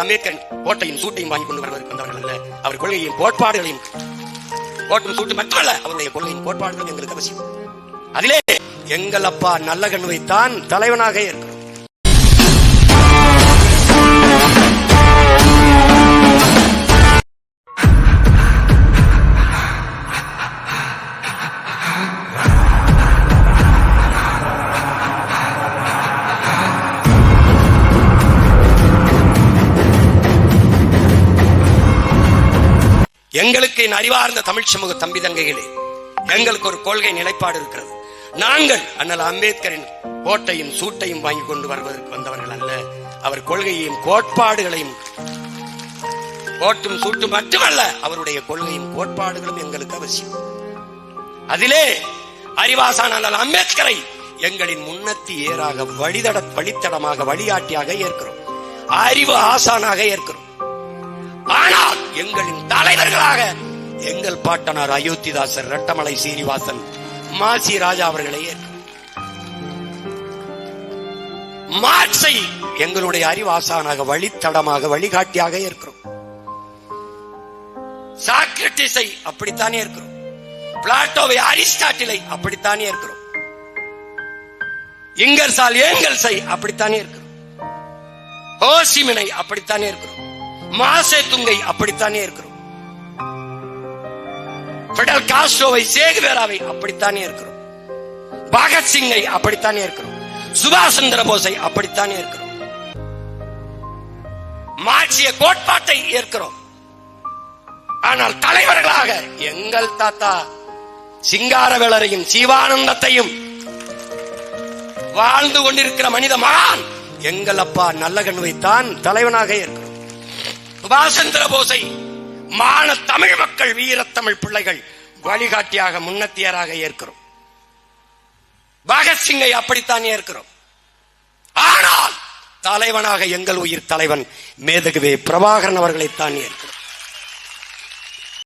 அண்ணல் அம்பேத்கர் கோட்டையும் சூட்டையும் வாங்கி கொண்டு வருவதற்கு வந்தவர்கள் அல்ல. அவர் கொள்கையும் கோட்பாடுகளையும் கோட்டும் சூட்டு மட்டுமல்ல, அவருடைய கொள்கையும் கோட்பாடுகளும் எங்களுக்கு அவசியம். அதிலே எங்கள் அப்பா நல்லகண்ணுவைத்தான் தலைவனாக இருக்கிறோம். எங்களுக்கு அறிவார்ந்த தமிழ் சமூக தம்பி தங்கைகளே, எங்களுக்கு ஒரு கொள்கை நிலைப்பாடு இருக்கிறது. நாங்கள் அண்ணல் அம்பேத்கரின் கோட்டையும் சூட்டையும் வாங்கி கொண்டு வருவதற்கு வந்தவர்கள் அல்ல. அவர் கொள்கையையும் கோட்பாடுகளையும் கோட்டும் சூட்டு மட்டுமல்ல, அவருடைய கொள்கையும் கோட்பாடுகளும் எங்களுக்கு அவசியம். அதிலே அறிவாசான அண்ணல் அம்பேத்கரை எங்களின் முன்னத்தி ஏறாக வழித்தடமாக வழிகாட்டியாக ஏற்கிறோம். அறிவு ஆசானாக ஏற்கிறோம். ஆனால் எங்களின் தலைவர்களாக எங்கள் பாட்டனார் அயோத்திதாசர், ரெட்டமலை சீனிவாசன், மாசி ராஜா அவர்களை ஏற்கிறோம். மார்க்ஸை எங்களுடைய அறிவாசானாக வழித்தடமாக வழிகாட்டியாக ஏற்கிறோம். சாக்ரட்டிஸை அப்படித்தானே இருக்கிறோம். பிளாட்டோவை, அரிஸ்டாட்டிலை அப்படித்தானே இருக்கிறோம். இங்கர்சால் ஏங்கல்ஸை அப்படித்தானே இருக்கிறோம். ஹோசிமினை அப்படித்தானே இருக்கிறோம். மாசே துங்கை அப்படித்தானே இருக்கிறோம். பிடல் காஸ்ட்ரோவை, சேகுவேராவை அப்படித்தானே இருக்கிறோம். பகத்சிங்கை அப்படித்தானே இருக்கிறோம். சுபாஷ் சந்திர போஸை அப்படித்தானே இருக்கிறோம். மார்க்சிய கோட்பாட்டை ஏற்கிறோம். ஆனால் தலைவர்களாக எங்கள் தாத்தா சிங்காரவேலரையும் சிவானந்தத்தையும் வாழ்ந்து கொண்டிருக்கிற மனித மகான் எங்கள் அப்பா நல்லகண்ணுவைத்தான் தலைவனாக இருக்கிறோம். சுபாஷ் சந்திர போஸை மான தமிழ் மக்கள், வீரத்தமிழ் பிள்ளைகள் வழிகாட்டியாக முன்னத்தியராக ஏற்கிறோம். பகத்சிங்கை அப்படித்தான் ஏற்கிறோம். ஆனால் தலைவனாக எங்கள் உயிர் தலைவன் மேதகுவே பிரபாகரன் அவர்களைத்தான் ஏற்கிறோம்.